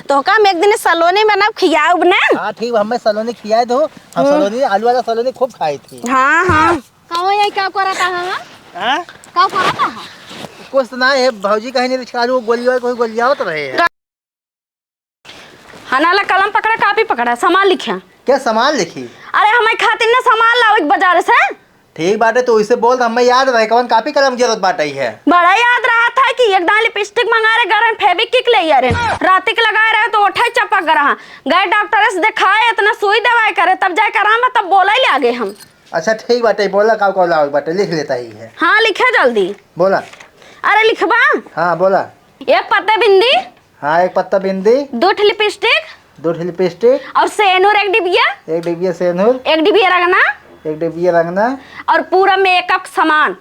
तो का हम एक दिन सलोनी बनाब खियाब ना। हाँ ठीक, हमें सलोनी खियाए दो। हम सलोनी आलू वाला सलोनी खूब खाई थी। हाँ हाँ कहो यही क्या करता है? हाँ क्या करता है? कुछ ना है भौजी, कहीं नहीं आलू गोलिया कोई गोलिया तो रहे है। हनाला कलम पकड़ा कापी पकड़ा सामान लिखा। क्या सामान लिखी? अरे हमें खातिर ना सामान लाओ बाजार से। ठीक बाटे तो इसे बोल, हमें याद रहे कौन कापी कलम की जरूरत बाटे है। बड़ा याद रहा था कि एक दान लिपस्टिक मंगा रहे घर फेविक्विक ले आ रहे रातिक लगाए रहे तो ओठा चपक रहा गए डॉक्टर से दिखाए इतना सुई दवाई करे तब जाकर आराम तब बोला ही आगे हम। अच्छा ठीक बाटे, बोला का बाटे लिख लेता ही है। हाँ लिखे जल्दी। बोला। अरे लिखबा। हाँ बोला। एक पत्ता बिंदी। हाँ एक पत्ता बिंदी। 2 लिपस्टिक। 2 लिपस्टिक। और सेनूर 1 डिबिया। 1 डिबिया सेनूर। 1 डिबिया रंगना। 1 डिबिया रंगना। और पूरा मेकअप सामान।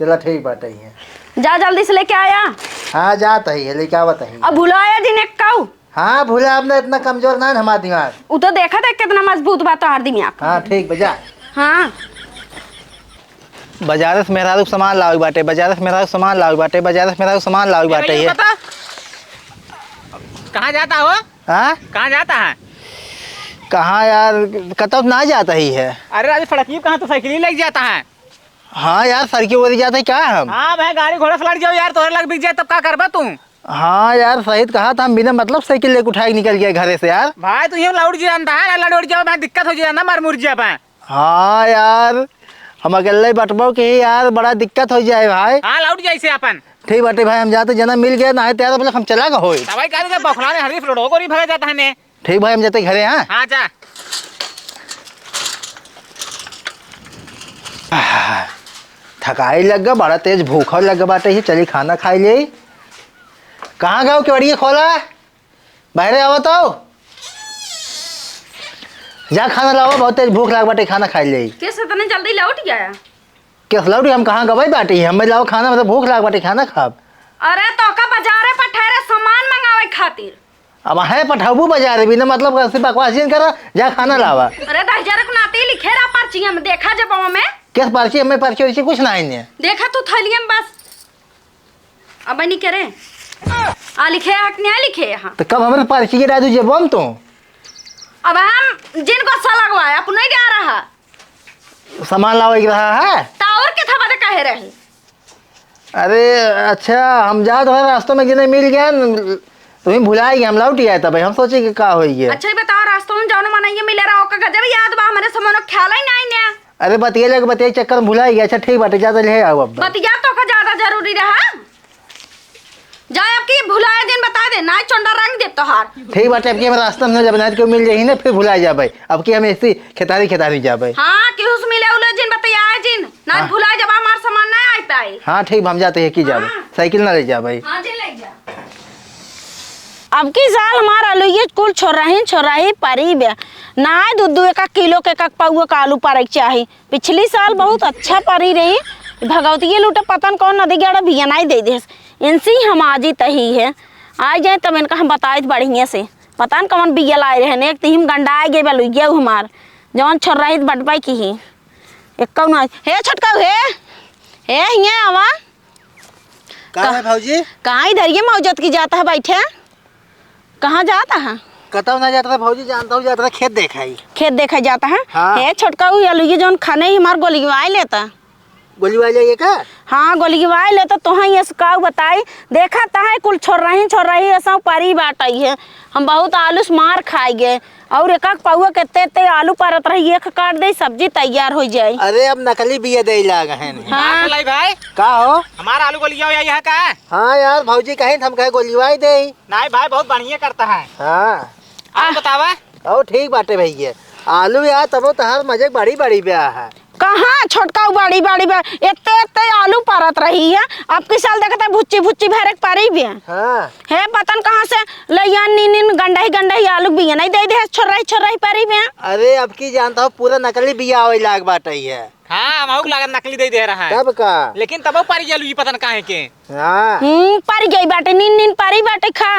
चला ठीक बाटे है। जा जल्दी से लेके आया। हाँ जाता ही है, लेके आवत ही। अब भुलाया दिन एक काऊ। हाँ भूला, आपने इतना कमजोर ना है हमारा दिमाग। वो तो देखा था कितना मजबूत बात हर दिमाग। हाँ ठीक बजा। हाँ बाजार से मेरा सामान लाओ बाटे, बाजार से मेरा सामान लाओ बाटे, बाजार से मेरा सामान लाओ बाटे है। कहाँ जाता हो? हाँ कहाँ जाता है? कहाँ यार, कतब ना जाता ही है। अरे राजू सड़की कहाँ तो साइकिल ही लग जाता है। हाँ यार सड़की उड़ जाता है क्या हम। हाँ भाई गाड़ी घोड़ा से लड़ जाओ यार, तोहरे लग बिक जाए तब क्या करबा तू? हाँ यार सही कहा था, हम बिना मतलब साइकिल लेके उठा के निकल गए घरे से यार। भाई तू ये लौट जानता है, लड़ उड़ जाओ मैं दिक्कत हो जाए ना, मार मुर जाए। हाँ यार हम अकेले बटबो के ही यार बड़ा दिक्कत हो जाए भाई। हाँ लौट जाए से अपन। ठीक बाटे भाई, हम जाते जना मिल गया ना है तैयार बोले हम चला हो। दवाई कह दे बखला ने हरीफ लोडो को नहीं भगा जाता है ने। ठीक भाई हम जाते घरे। हाँ हाँ जा। थकाई लग गया, बड़ा तेज भूखा लग गया बाटे, चली खाना खाई ले। कहाँ गए केवड़िया खोला बाहर आओ तो जा खाना लाओ, बहुत तेज भूख लग बाटे, खाना खाई ले। कैसे तने जल्दी लौट गया? कैसे लौटी, हम कहाँ गए बाटे, हमें लाओ खाना, मतलब भूख लग बाटे खाना खाब। अरे तो का बाजारे पर ठहरे सामान मंगावे खातिर। अब है पठाबू बाजार बिना मतलब बकवास करा, जा खाना लावा। अरे 10,000 को नाते लिखे रहा पर्ची हम देखा जब में। किस पर्ची, हमें पर्ची वैसे कुछ ना है। देखा तू थैली में बस अब नहीं करे आ लिखे हक नहीं लिखे यहाँ। तो कब हमारे पर्ची गिरा दू जब हम तो अब हम जिनको अच्छा लगवाया अपन नहीं जा रहा सामान लाओ रहा है टावर के था बता कहे रहे। अरे अच्छा हम जा तो रास्तों में गिने मिल गया तुम्हें भुलाएगी, हम लौट आए तब हम सोचे कि का होई है। अच्छा ही बताओ रास्तों में जानो मना ये मिले रहा गजब याद बा हमारे सामान ख्याल ही नहीं ने। अरे बतिया लग बतिया चक्कर में भुलाई गया। अच्छा ठीक बाटे जा ले आओ अब। बतिया तो का ज्यादा जरूरी रहा जाए अब की भुलाए दिन बता दे ना चोंडा रंग दे तोहार। ठीक बाटे अब की हम रास्ता में जब नाच को मिल जाही ना फिर भुला जा भाई, अब की हम ऐसी खेतारी जा भाई। हां कि उस मिले उले जिन बताया जिन ना भुला जब हमार सामान ना आ पाए। हां ठीक हम जाते हैं की जाबे, साइकिल ना ले जा भाई। हां जे ले जा। अब की साल हमारा आलू ये कुल छोरा ही परी बे ना 2-2 किलो के पाउआ का आलू पर चाहिए। पिछली साल बहुत अच्छा परी रही भगवती लूटे पतन कौन नदी गड़ा बिया नहीं दे दे इनसे हम आज ही तही है आ जाए तब इनका हम बताए बढ़िया से पता न कौन बिया लाए रहे एक तीन गंडा आ गए बलु गया हमार जवन छोड़ रही बटपाई की ही एक कौन हे छोटका हे हिया आवा कहाँ है भौजी? कहाँ इधर ये मौजूद की जाता है बैठे कहाँ जाता है? कतौ ना जाता था भौजी, जानता हूँ जाता था खेत देखाई। खेत देखा जाता है। हाँ। हे छोटका आलू ये जौन खाने ही हमार गोली गवाए लेता गोली वाले ये का? हाँ गोली गवाए लेता तो हाँ ये का बताई देखा ता है कुल छोड़ रही ऐसा परी बाट आई है हम बहुत आलू से मार खाए गए और एक पाउआ के आलू परत रही एक काट दे सब्जी तैयार हो जाए। अरे अब नकली बिया दे लागा है हाँ। भाई का हो हमारा आलू गोलिया यहाँ का है। हाँ यार भौजी कहीं हम कहे गोलीवाई दे नहीं भाई बहुत बढ़िया करता है। हाँ आप बतावा। ओ ठीक बाटे भैया आलू यार तब तहार मजे बड़ी ब्याह है। कहाँ छोटका बड़ी इतने आलू परत रही है अब की साल देखता भुच्ची भरे पारी भी हाँ। है पतन कहाँ से लैया नीन गंडा ही आलू बिया नहीं दे दे छोड़ रही पारी भी। अरे अब की जानता हूँ पूरा नकली बिया आवे लाग बाटे है। हाँ महूक लागत नकली दे रहा है तब का लेकिन तब पारी आलू पता न कहाँ के। हाँ पारी गई बाटे नीन पारी बाटे खा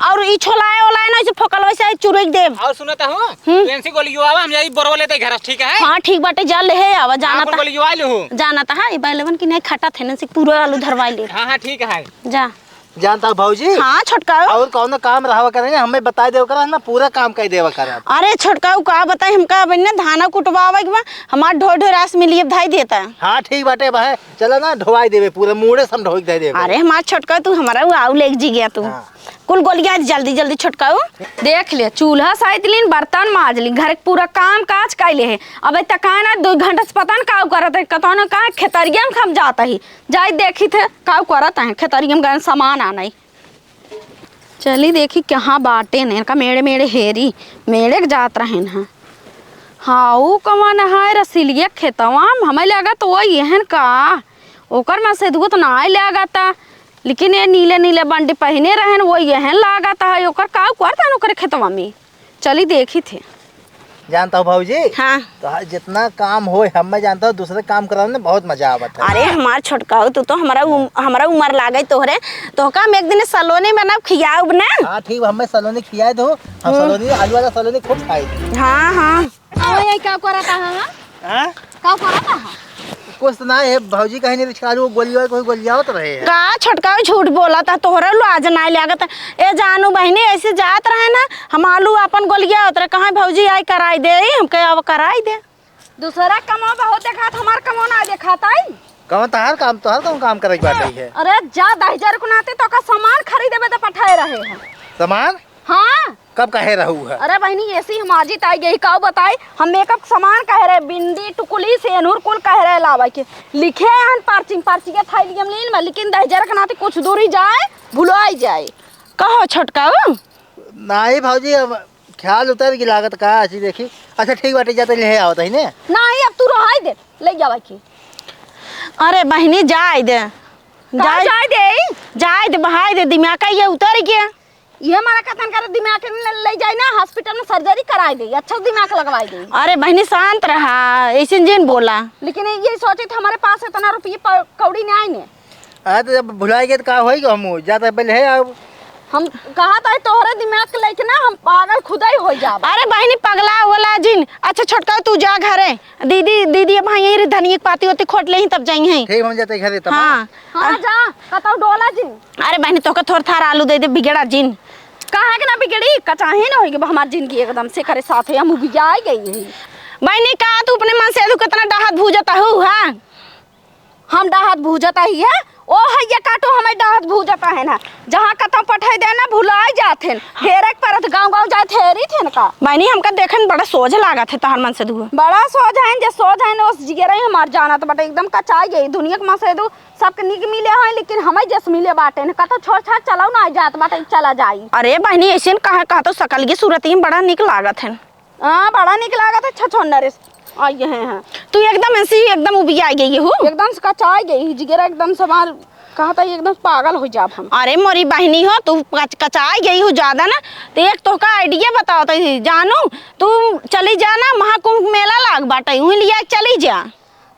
और ई छोलाए ओलाए ना इसे फोकल वैसे चुरक दे और सुनता हूं पेंसी गोलियो आवा हम जाई बोरवा लेते घर ठीक है। हां ठीक बाटे जा ले है आवा जाना था गोलियो आ लू जाना था हां 11 की नहीं खटा थे न से पूरा आलू धरवाई ले। हां ठीक है जा जानता हूँ भौजी। हाँ छोटकाऊ। और कौन काम रहा करेंगे हमें बता दे करा ना, पूरा काम कर देवा करा। अरे छोटकाऊ का बताए हमका बन्ने धाना कुटवावे के बा हमार ढोर ढोरास मिलिए धाई देता है। हाँ ठीक बाटे भाई, चलो ना ढोवाई देवे पूरा मुड़े सम ढोई दे देवे। अरे हमार छोटकाऊ तू हमारा वो आऊ लेके जी गया तू। हाँ। कुल गोलियां जल्दी जल्दी छोटकाऊ। देख ले चूल्हा साइड लीन बर्तन माज ली घर के पूरा काम काज कैले है। अब तक का ना 2 घंटा से पता न का करत है, कतो न का खेतरिया में खम जाता ही जाई देखी थे का करत है खेतरिया में गए सामान आना ही। चली देखी कहाँ बाटे ने का मेड़े मेड़े हेरी मेड़े के जात रहे हैं। हाँ वो कमान है रसीलिया खेतवा हमें लगा तो वही है का ओकर में से तो ना लगा था, लेकिन ये नीले नीले बंडी पहने रहन वो यहन लागत है ओकर का करता ओकर खेतवा में। चली देखी थे। जानता हूँ भौजी। हाँ। तो जितना काम हो हमें जानता हूँ दूसरे काम कराने में बहुत मजा आवत है। अरे हमार छोटकाऊ तू तो हमारा उम्र लागे तोहरे तो का हम एक दिन सलोनी बनाब खियाब ना। हाँ ठीक, हमें सलोनी खियाए दो, हम सलोनी आलू वाला सलोनी खूब खाए। हाँ हाँ ओए का करता है हाँ का करता है कुछ ना है भौजी कहीं नहीं चालू गोलिया कोई गोलियावत रहे है। का छोटकाऊ झूठ बोला था तोहरा लाज ना लागत। ए जानू बहनी ऐसे जात रहे ना हम आलू अपन गोलिया उतरे कहाँ भौजी आई कराई दे हमके अब कराई दे। दूसरा कमा बहुत देखा हमार कमा ना देखाता है। कौन तोहर कौन काम करे बाटे है। अरे जा 10,000 को नाते तो का सामान खरीदे तो पठाए रहे हैं। सामान हाँ कब कहे रहू है। अरे बहनी ऐसी हम आज आई गई का बताए हम मेकअप सामान कह रहे बिंदी टुकुली सेनूर कुल कह रहे लावा के लिखे हैं पर्ची के थैली में लीन में, लेकिन 10,000 के नाते कुछ दूरी जाए भुलाई जाए। कहो छोटकाऊ। नहीं भौजी अब ख्याल उतर की लागत का अच्छी देखी। अच्छा ठीक बाटे जाते ले आवत है ने। नहीं अब तू रहाई दे ले जावा की। अरे बहनी जाए दे जाए दे बहाई दे दिमाग का ये उतर गया। ये हमारा कथन कर दिमाग ले जाए ना हॉस्पिटल में सर्जरी कराई दे अच्छा दिमाग लगवाई दे। अरे बहनी शांत रहा ऐसे जिन बोला। लेकिन ये सोचे थे हमारे पास इतना रुपये कौड़ी नहीं आए ने। हाँ तो जब भुलाएंगे तो का होएगा, हम जाता पहले है अब हम कहा था तोहरे दिमाग के लेके ना हम पागल खुदा ही हो जाब। अरे बहनी पगला वाला जिन। अच्छा छोटका तू जा घरे दीदी भाई यही धनिया पाती होती खोट ले ही तब जाएंगे। ठीक हम जाते घरे तब। हाँ हाँ जा कताऊ डोला जिन। अरे बहनी तो थोड़ा थार आलू दे दे बिगड़ा जिन। कहा है कि ना बिगड़ी कचाहे ना होगी हमारी जिंदगी एकदम से करे साथ है हम उबिया गई है। बहनी कहा तू अपने मन से कितना डाहत भूजता हूँ। हाँ हम डाहत भूजता ही है ओ है ये काटो हमें डाहत भूजता है ना जहाँ कतम पठाई देना भुलाई जाते हेरे परत गाँव जाए हेरी थे ना का। बहनी हमका देखे में बड़ा सोझ लागा थे तहर मन से दू बड़ा सोझ है जे सोझ है ना उस जिगेरा ही हमार जाना तो बट एकदम कचाई गई दुनिया के माँ से दू सबके निक मिले हैं, लेकिन हमें जस मिले बाटे न कतो छोड़ छाड़ चलाओ ना जात बाटे चला जाई। अरे बहनी ऐसे कहा तो सकल की सूरत ही बड़ा निक लागत है। हाँ बड़ा निक लागत है छछोन्नरे आइए हैं तू एकदम ऐसी एकदम उबिया आई गई हो एकदम से कचाई गई जिगेरा एकदम समार कहा था एकदम पागल हो जाब हम। अरे मोरी बहनी हो तू कचाई गई हो ज्यादा ना तो एक तो का आइडिया बताओ तो जानू तू चली जाना महाकुंभ मेला लाग बाटे वहीं लिया चली जा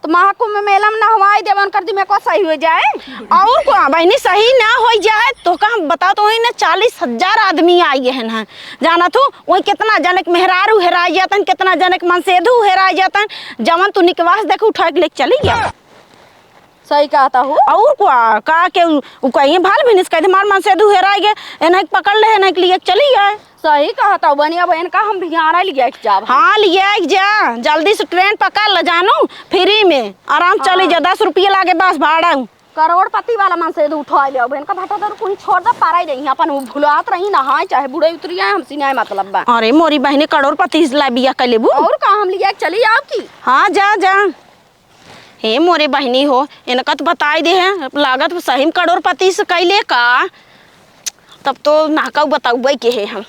तो महाकुंभ मेला में नहवाई देवन कर दी मेरे को सही हो जाए और को बहनी सही ना हो जाए तो का बताओ तो वही ना 40,000 आदमी आई है ना जाना तू वही कितना जनक मेहरारू हेराई जातन कितना जनक मनसेधु हेराई जातन जवन तू निकवास देख उठा के लेके चली गया। सही कहता हूँ और का के कहीं भाल भी निस मार मन से दू हेराई गए एना पकड़ ले एना के लिए चली गए। सही कहता बनिया बहन का हम बिहारा लिया जाब। हाँ लिए जा जल्दी से ट्रेन पकड़ ल जानू फ्री में आराम चली जा 10 रुपये लागे बस भाड़ा करोड़पति वाला मन से उठा लिया बहन का भाटा दर कोई छोड़ दा पारा रही अपन भुलात रही नहाए चाहे बुढ़े उतरी आए हमसे नहीं मतलब बा। अरे मोरी बहनी करोड़पति ला बिया कर लेबू और का हम लिया चली आपकी। हाँ जा जा हे मोरे बहनी हो इनका तो बताई दे है लागत सही करोड़पति से कैले का तब तो नाका बताऊ के है हम।